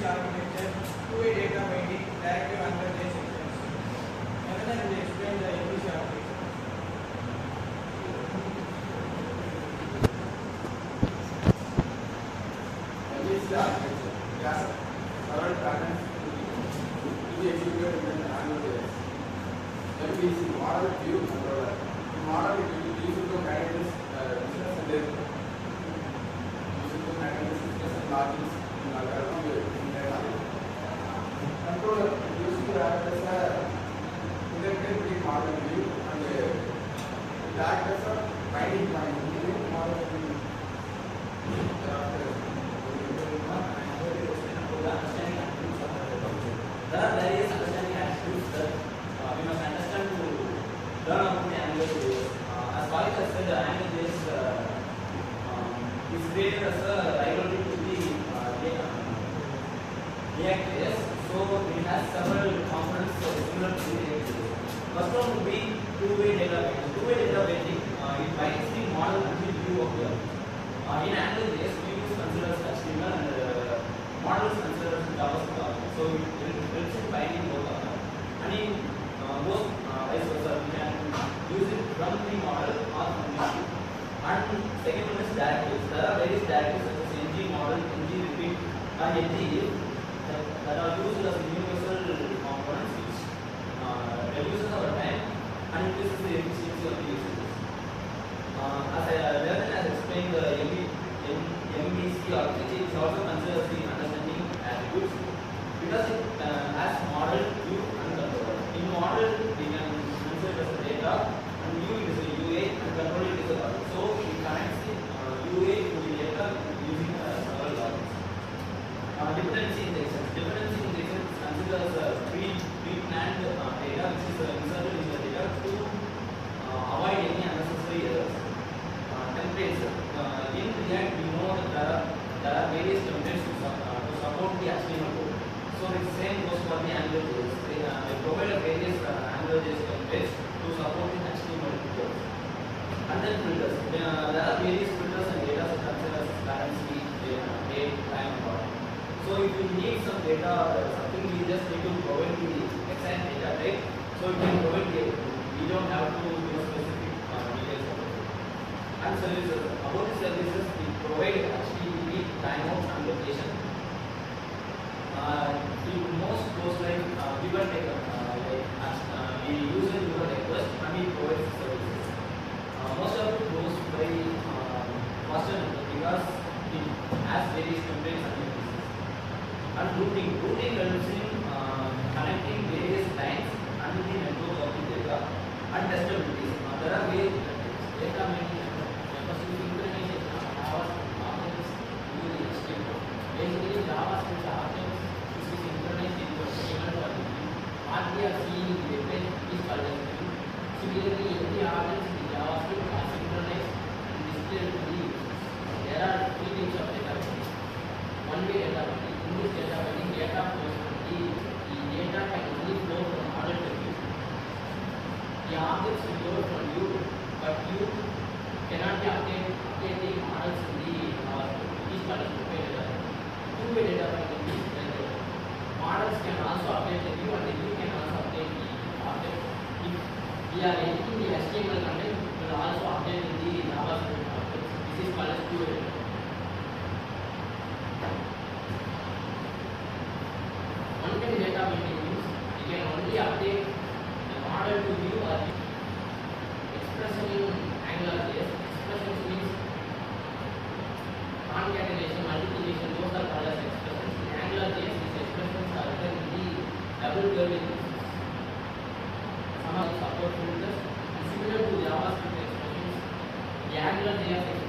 architecture, two-way data binding, directive under-j sections. And then we explain the MVC architecture. MVC architecture has several patterns to be executed in an Node.js. MVC model view controller. The model will be used to manage this business and their logins in algorithm in data. Controller used to act as a independent model view and it acts as a binding point between the model view. There are various understanding attributes that we must understand to learn about the AngularJS. As Khalid has said, the AngularJS is created as a rivalry to the React.js, so it has several components similar to the React.js. First one would be two-way data binding. Two-way data binding it binds the model and the view of the in AngularJS, view is considered as HTML and model is considered as JavaScript. So it helps in binding both of them. And in both vice versa, we can use it from the model or from the view. And second one is directives. There are various directives such as ng model, ng repeat, and ng if that are used as universal components which reduces our time and increases the efficiency of the users. As Devin has explained, the MVC architecture is also considered as the understanding attributes because it has model, view, and controller. In model, we can consider it as a data, and view it is a UA, and controller it is a logic. So it connects the UA to the data using several logics. Dependency injections. Dependency injections is considered as a pre-planned data which is inserted in the data to avoid any unnecessary errors. Templates. In React, we know that there are various templates to support the HTML code. So the same goes for the AngularJS. They provide various AngularJS templates to support the HTML code. And then filters. There are various filters and data such as currency, date, time, and all. So if you need some data or something, we just need to provide the exact data type. So you can provide the. We don't have to give specific details about it. And services. About the services, we provide HTTP, timeout, and location. The most goes like give and take. We use it give and request, and we provide services. Most of it goes by faster because it has various templates and uses. And routing. Routing helps in connecting various lines and the network of the data and testability. There are various data management. Basically, JavaScript objects is synchronized into HTML or what we are seeing in the web is called as view. Similarly, every object in the JavaScript are synchronized and displayed to the users. There are three types of data binding. One-way data binding. In this data binding, data flows from the data can only flow from model to view. The objects will flow from view, but view cannot be updating models in the JavaScript. It is called as two-way data binding. Two-way data binding means that the models can also update the view and the view can also update the object. If we are editing the HTML content, we will also update the JavaScript objects. This is called as two-way data. One-way data binding means we can only update the model to view or expression in AngularJS. Expressions means concatenation, multiplication, those are called as expressions. In AngularJS, these expressions are written in the double curly braces. Some of the support filters and similar to JavaScript expressions, the AngularJS expressions